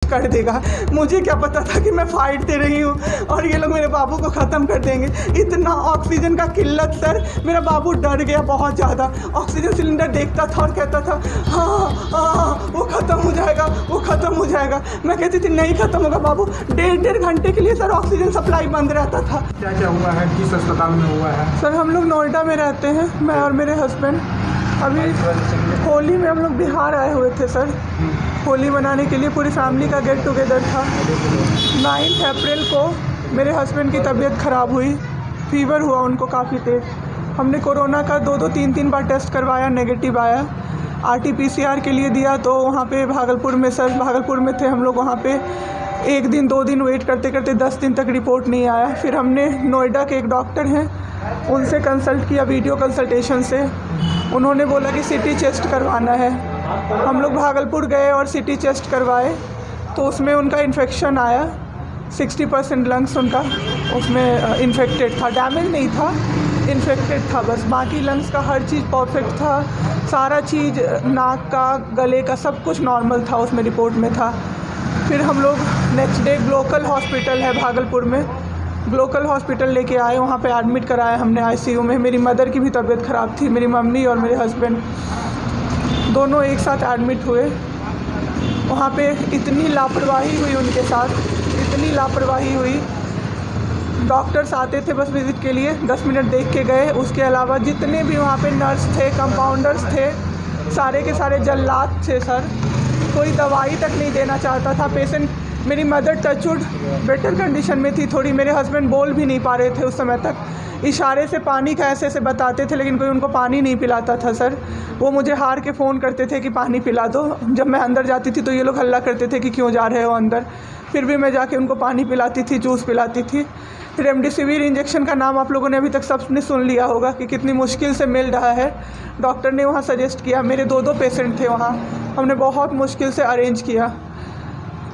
कर देगा। मुझे क्या पता था कि मैं फाइट दे रही हूँ और ये लोग मेरे बाबू को ख़त्म कर देंगे। इतना ऑक्सीजन का किल्लत सर, मेरा बाबू डर गया बहुत ज़्यादा। ऑक्सीजन सिलेंडर देखता था और कहता था हाँ वो ख़त्म हो जाएगा, वो ख़त्म हो जाएगा। मैं कहती थी नहीं ख़त्म होगा बाबू। 1.5 घंटे के लिए सर ऑक्सीजन सप्लाई बंद रहता था। क्या क्या हुआ है, किस अस्पताल में हुआ है? सर हम लोग नोएडा में रहते हैं, मैं और मेरे हस्बैंड। अभी होली में हम लोग बिहार आए हुए थे सर, होली मनाने के लिए पूरी फैमिली का गेट टुगेदर था। 9 अप्रैल को मेरे हस्बैंड की तबीयत ख़राब हुई, फीवर हुआ उनको काफ़ी तेज़। हमने कोरोना का 2-2, 3-3 बार टेस्ट करवाया, नेगेटिव आया। RT-PCR के लिए दिया तो वहाँ पे भागलपुर में, सर भागलपुर में थे हम लोग, वहाँ पे 1 दिन 2 दिन वेट करते करते 10 दिन तक रिपोर्ट नहीं आया। फिर हमने नोएडा के एक डॉक्टर हैं उनसे कंसल्ट किया, वीडियो कंसल्टेशन से। उन्होंने बोला कि CT चेस्ट करवाना है। हम लोग भागलपुर गए और CT चेस्ट करवाए तो उसमें उनका इन्फेक्शन आया। 60% लंग्स उनका उसमें इन्फेक्टेड था, डैमेज नहीं था, इन्फेक्टेड था बस। बाकी लंग्स का हर चीज़ परफेक्ट था, सारा चीज़ नाक का, गले का सब कुछ नॉर्मल था, उसमें रिपोर्ट में था। फिर हम लोग नेक्स्ट डे ग्लोकल हॉस्पिटल है भागलपुर में, ग्लोकल हॉस्पिटल लेके आए, वहाँ पे एडमिट कराया हमने ICU में। मेरी मदर की भी तबीयत ख़राब थी, मेरी मम्मी और मेरे हस्बैंड दोनों एक साथ एडमिट हुए। वहाँ पे इतनी लापरवाही हुई उनके साथ, इतनी लापरवाही हुई। डॉक्टर्स आते थे बस विज़िट के लिए, 10 मिनट देख के गए। उसके अलावा जितने भी वहाँ पे नर्स थे, कंपाउंडर्स थे, सारे के सारे जल्लाद थे सर। कोई दवाई तक नहीं देना चाहता था पेशेंट। मेरी मदर टचवुड बेटर कंडीशन में थी थोड़ी, मेरे हस्बैंड बोल भी नहीं पा रहे थे उस समय तक, इशारे से पानी का ऐसे ऐसे बताते थे, लेकिन कोई उनको पानी नहीं पिलाता था सर। वो मुझे हार के फ़ोन करते थे कि पानी पिला दो। जब मैं अंदर जाती थी तो ये लोग हल्ला करते थे कि क्यों जा रहे हो अंदर। फिर भी मैं जाके उनको पानी पिलाती थी, जूस पिलाती थी। रेमडेसिविर इंजेक्शन का नाम आप लोगों ने अभी तक सबने सुन लिया होगा कि कितनी मुश्किल से मिल रहा है। डॉक्टर ने वहाँ सजेस्ट किया, मेरे 2-2 पेशेंट थे वहाँ, हमने बहुत मुश्किल से अरेंज किया।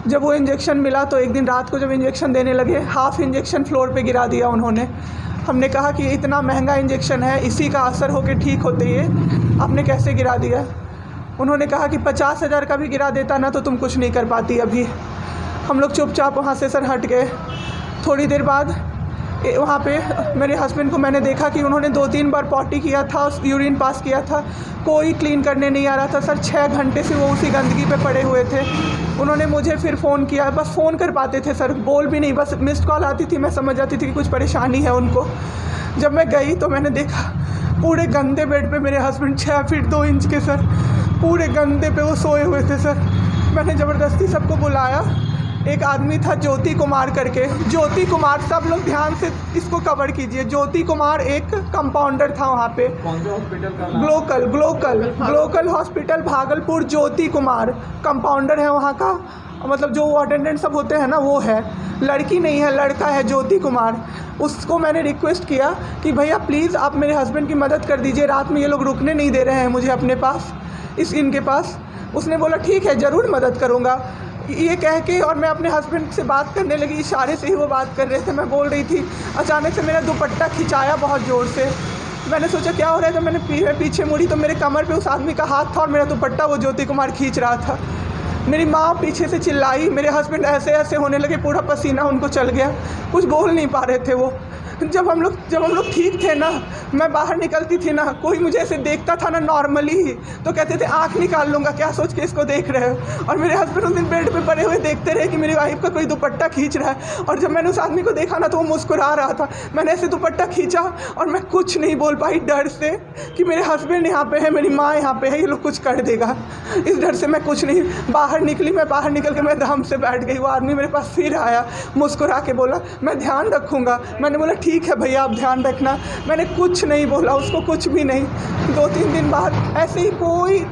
जब वो इंजेक्शन मिला तो एक दिन रात को जब इंजेक्शन देने लगे, हाफ़ इंजेक्शन फ्लोर पे गिरा दिया उन्होंने। हमने कहा कि इतना महंगा इंजेक्शन है, इसी का असर होके ठीक होते ये आपने कैसे गिरा दिया। उन्होंने कहा कि 50,000 का भी गिरा देता ना तो तुम कुछ नहीं कर पाती अभी। हम लोग चुपचाप वहाँ से सर हट गए। थोड़ी देर बाद वहाँ पे मेरे हस्बैंड को मैंने देखा कि उन्होंने 2-3 बार पॉटी किया था, यूरिन पास किया था, कोई क्लीन करने नहीं आ रहा था सर। 6 घंटे से वो उसी गंदगी पे पड़े हुए थे। उन्होंने मुझे फिर फ़ोन किया, बस फ़ोन कर पाते थे सर, बोल भी नहीं, बस मिस्ड कॉल आती थी, मैं समझ जाती थी कि कुछ परेशानी है उनको। जब मैं गई तो मैंने देखा पूरे गंदे बेड पे मेरे हस्बैंड 6 फीट 2 इंच के सर, पूरे गंदे पे वो सोए हुए थे सर। मैंने ज़बरदस्ती सबको बुलाया। एक आदमी था ज्योति कुमार करके, ज्योति कुमार, सब लोग ध्यान से इसको कवर कीजिए। ज्योति कुमार एक कंपाउंडर था वहाँ पे, Glocal hospital Bhagalpur. Jyoti Kumar compounder है वहाँ का, मतलब जो अटेंडेंट सब होते हैं ना वो है, लड़की नहीं है लड़का है ज्योति कुमार। उसको मैंने रिक्वेस्ट किया कि भैया प्लीज़ आप मेरे हस्बैंड की मदद कर दीजिए, रात में ये लोग रुकने नहीं दे रहे हैं मुझे अपने पास, इनके पास। उसने बोला ठीक है ज़रूर मदद करूँगा, ये कह के, और मैं अपने हस्बैंड से बात करने लगी, इशारे से ही वो बात कर रहे थे, मैं बोल रही थी। अचानक से मेरा दुपट्टा खिंचाया बहुत ज़ोर से। मैंने सोचा क्या हो रहा है, तो मैंने पीछे मुड़ी तो मेरे कमर पे उस आदमी का हाथ था और मेरा दुपट्टा वो ज्योति कुमार खींच रहा था। मेरी माँ पीछे से चिल्लाई, मेरे हस्बैंड ऐसे ऐसे होने लगे, पूरा पसीना उनको चल गया, कुछ बोल नहीं पा रहे थे वो। जब हम लोग ठीक थे ना, मैं बाहर निकलती थी ना, कोई मुझे ऐसे देखता था ना नॉर्मली ही तो कहते थे आँख निकाल लूँगा, क्या सोच के इसको देख रहे हो। और मेरे हस्बैंड उस दिन बेड पे पड़े हुए देखते रहे कि मेरी वाइफ का कोई दुपट्टा खींच रहा है। और जब मैंने उस आदमी को देखा ना तो वो मुस्कुरा रहा था। मैंने ऐसे दुपट्टा खींचा और मैं कुछ नहीं बोल पाई डर से कि मेरे हस्बैंड यहाँ पे है, मेरी माँ यहाँ पे है, ये लोग कुछ कर देगा, इस डर से मैं कुछ नहीं बाहर निकली। मैं बाहर निकल के मैं धम से बैठ गई। वो आदमी मेरे पास फिर आया, मुस्कुरा के बोला मैं ध्यान रखूँगा। मैंने बोला ठीक है भैया आप ध्यान रखना। मैंने कुछ नहीं बोला उसको, कुछ भी नहीं। 2-3 दिन बाद ऐसे ही कोई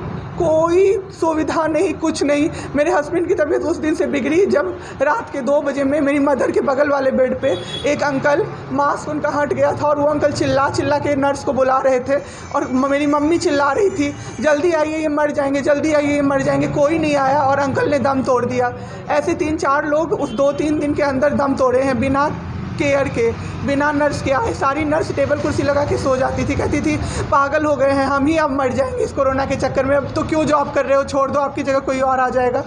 सुविधा नहीं, कुछ नहीं। मेरे हस्बैंड की तबीयत उस दिन से बिगड़ी जब रात के 2 बजे में मेरी मदर के बगल वाले बेड पे एक अंकल, मास्क उनका हट गया था और वो अंकल चिल्ला के नर्स को बुला रहे थे और मेरी मम्मी चिल्ला रही थी जल्दी आइए ये मर जाएंगे, जल्दी आइए ये मर जाएंगे। कोई नहीं आया और अंकल ने दम तोड़ दिया। ऐसे 3-4 लोग उस 2-3 दिन के अंदर दम तोड़े हैं बिना केयर के, बिना नर्स के आए। सारी नर्स टेबल कुर्सी लगा के सो जाती थी, कहती थी पागल हो गए हैं हम ही, अब मर जाएंगे इस कोरोना के चक्कर में, अब तो क्यों जॉब कर रहे हो, छोड़ दो, आपकी जगह कोई और आ जाएगा।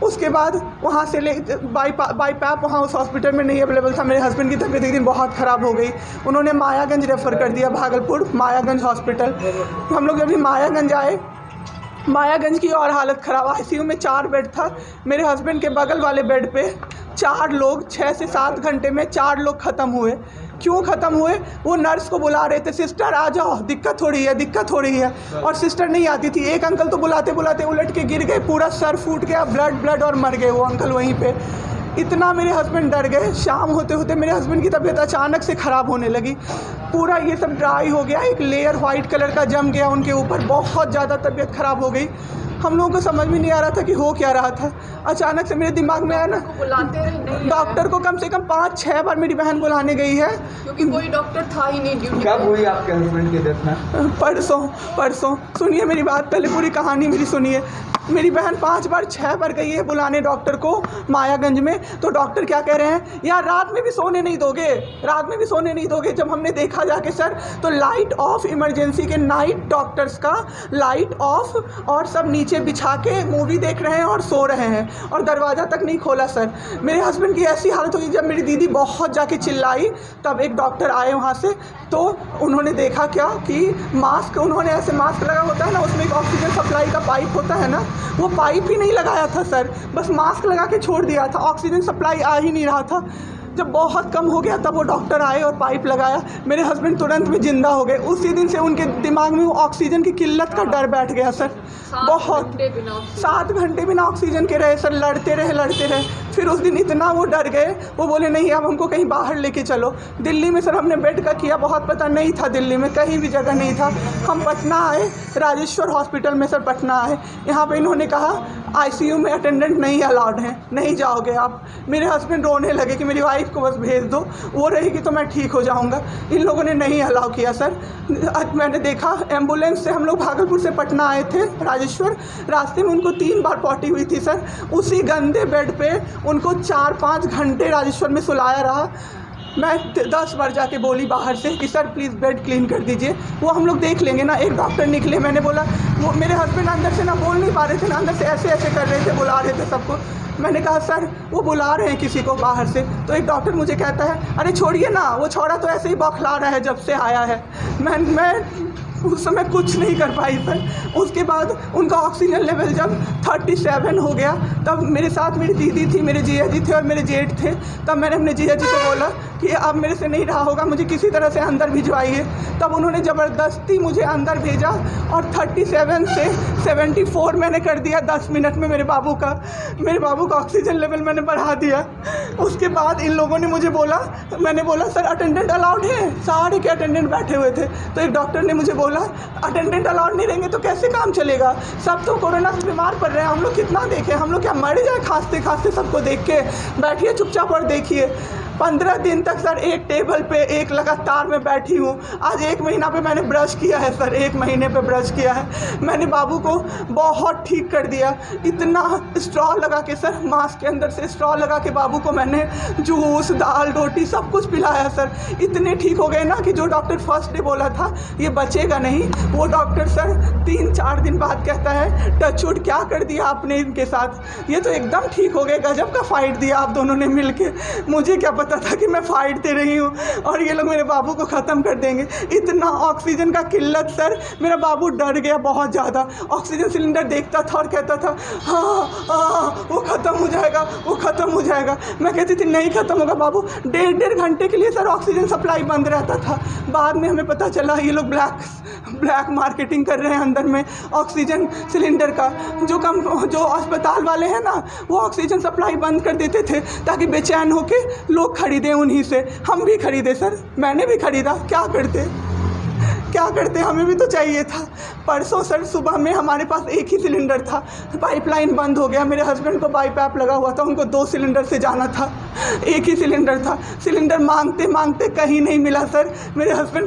उसके बाद वहाँ से ले बाई पैप वहाँ उस हॉस्पिटल में नहीं अवेलेबल था। मेरे हस्बैंड की तबीयत एक दिन बहुत ख़राब हो गई, उन्होंने मायागंज रेफ़र कर दिया, भागलपुर मायागंज हॉस्पिटल। हम लोग जब भी मायागंज आए, मायागंज की और हालत ख़राब, आईसीयू में 4 बेड था। मेरे हस्बैंड के बगल वाले बेड पे 4 लोग 6 से 7 घंटे में 4 लोग ख़त्म हुए। क्यों ख़त्म हुए? वो नर्स को बुला रहे थे, सिस्टर आ जाओ, दिक्कत हो रही है, दिक्कत हो रही है, और सिस्टर नहीं आती थी। एक अंकल तो बुलाते बुलाते उलट के गिर गए, पूरा सर फूट गया, ब्लड और मर गए वो अंकल वहीं पे। इतना मेरे हस्बैंड डर गए। शाम होते होते मेरे हस्बैंड की तबीयत अचानक से ख़राब होने लगी, पूरा ये सब ड्राई हो गया, एक लेयर वाइट कलर का जम गया उनके ऊपर, बहुत ज़्यादा तबीयत ख़राब हो गई। हम लोगों को समझ में नहीं आ रहा था कि हो क्या रहा था। अचानक से मेरे दिमाग में आया ना, डॉक्टर को कम से कम 5-6 बार मेरी बहन बुलाने गई है, क्योंकि कोई डॉक्टर था ही नहीं ड्यूटी। कब हुई आपके हस्बैंड की डेथ में? परसों। सुनिए मेरी बात, पहले पूरी कहानी मेरी सुनिए। मेरी बहन 5 बार 6 बार गई है बुलाने डॉक्टर को मायागंज में, तो डॉक्टर क्या कह रहे हैं, यार रात में भी सोने नहीं दोगे, रात में भी सोने नहीं दोगे। जब हमने देखा जाके सर, तो लाइट ऑफ, इमरजेंसी के नाइट डॉक्टर्स का लाइट ऑफ, और सब नीचे बिछा के मूवी देख रहे हैं और सो रहे हैं, और दरवाज़ा तक नहीं खोला सर। मेरे हस्बैंड की ऐसी हालत हुई, जब मेरी दीदी बहुत जाके चिल्लाई, तब एक डॉक्टर आए वहाँ से, तो उन्होंने देखा क्या कि मास्क, उन्होंने ऐसे मास्क लगा होता है ना, उसमें एक ऑक्सीजन सप्लाई का पाइप होता है ना, वो पाइप ही नहीं लगाया था सर, बस मास्क लगा के छोड़ दिया था, ऑक्सीजन सप्लाई आ ही नहीं रहा था। जब बहुत कम हो गया तब वो डॉक्टर आए और पाइप लगाया, मेरे हस्बैंड तुरंत में ज़िंदा हो गए। उसी दिन से उनके दिमाग में वो ऑक्सीजन की किल्लत का डर बैठ गया सर, बहुत। 7 घंटे बिना ऑक्सीजन के रहे सर, लड़ते रहे। फिर उस दिन इतना वो डर गए, वो बोले नहीं अब हमको कहीं बाहर लेके चलो। दिल्ली में सर हमने बेड का किया, बहुत पता नहीं था, दिल्ली में कहीं भी जगह नहीं था। हम पटना आए, राजेश्वर हॉस्पिटल में सर पटना आए। यहाँ पे इन्होंने कहा आईसीयू में अटेंडेंट नहीं अलाउड हैं, नहीं जाओगे आप। मेरे हस्बैंड रोने लगे कि मेरी वाइफ को बस भेज दो, वो रहेगी तो मैं ठीक हो जाऊँगा। इन लोगों ने नहीं अलाउ किया सर। मैंने देखा, एम्बुलेंस से हम लोग भागलपुर से पटना आए थे राजेश्वर, रास्ते में उनको 3 बार पॉटी हुई थी सर। उसी गंदे बेड पे उनको 4-5 घंटे राजेश्वर में सुलाया रहा। मैं 10 बार जाके बोली बाहर से कि सर प्लीज़ बेड क्लीन कर दीजिए, वो हम लोग देख लेंगे ना। एक डॉक्टर निकले, मैंने बोला, वो मेरे हस्बैंड अंदर से ना बोल नहीं पा रहे थे ना, अंदर से ऐसे कर रहे थे, बुला रहे थे सबको। मैंने कहा सर वो बुला रहे हैं किसी को बाहर से, तो एक डॉक्टर मुझे कहता है अरे छोड़िए ना, वो छोड़ा तो ऐसे ही बौखला रहा है जब से आया है। मैं उस समय कुछ नहीं कर पाई सर। उसके बाद उनका ऑक्सीजन लेवल जब 37 हो गया, तब मेरे साथ मेरी दीदी थी, मेरे जीजा जी थे और मेरे जेठ थे। तब मैंने अपने जीजा जी को बोला कि अब मेरे से नहीं रहा होगा, मुझे किसी तरह से अंदर भिजवाइए। तब उन्होंने ज़बरदस्ती मुझे अंदर भेजा और 37 से 74 मैंने कर दिया 10 मिनट में। मेरे बाबू का ऑक्सीजन लेवल मैंने बढ़ा दिया। उसके बाद इन लोगों ने मुझे बोला, मैंने बोला सर अटेंडेंट अलाउड है, सारे के अटेंडेंट बैठे हुए थे। तो एक डॉक्टर ने मुझे बोला अटेंडेंट अलाउड नहीं रहेंगे तो कैसे काम चलेगा, सब तो कोरोना से बीमार पड़ रहे हैं, हम लोग कितना देखें, हम लोग क्या मर जाए खांसते सबको देख के। बैठिए चुपचाप और देखिए। 15 दिन तक सर एक टेबल पे एक लगातार मैं बैठी हूँ। आज 1 महीना पे मैंने ब्रश किया है सर, 1 महीने पे ब्रश किया है। मैंने बाबू को बहुत ठीक कर दिया, इतना स्ट्रॉ लगा के सर, मास्क के अंदर से स्ट्रॉ लगा के बाबू को मैंने जूस, दाल, रोटी सब कुछ पिलाया सर। इतने ठीक हो गए ना कि जो डॉक्टर फर्स्ट डे बोला था ये बचेगा नहीं, वो डॉक्टर सर 3-4 दिन बाद कहता है टचवुड क्या कर दिया आपने इनके साथ, ये तो एकदम ठीक हो गए, गजब का फाइट दिया आप दोनों ने मिल के। मुझे क्या पता था कि मैं फाइट दे रही हूँ और ये लोग मेरे बाबू को ख़त्म कर देंगे। इतना ऑक्सीजन का किल्लत सर, मेरा बाबू डर गया बहुत ज़्यादा। ऑक्सीजन सिलेंडर देखता था और कहता था हाँ वो ख़त्म हो जाएगा, वो ख़त्म हो जाएगा। मैं कहती थी नहीं ख़त्म होगा बाबू। 1.5 घंटे के लिए सर ऑक्सीजन सप्लाई बंद रहता था। बाद में हमें पता चला ये लोग ब्लैक मार्केटिंग कर रहे हैं अंदर में ऑक्सीजन सिलेंडर का। जो अस्पताल वाले हैं ना, वो ऑक्सीजन सप्लाई बंद कर देते थे ताकि बेचैन होके लोग खरीदें उन्हीं से। हम भी खरीदे सर, मैंने भी खरीदा, क्या करते हमें भी तो चाहिए था। परसों सर सुबह में हमारे पास एक ही सिलेंडर था, पाइपलाइन बंद हो गया। मेरे हस्बैंड को बाईपैप लगा हुआ था, उनको 2 सिलेंडर से जाना था, एक ही सिलेंडर था। सिलेंडर मांगते कहीं नहीं मिला सर। मेरे हस्बैंड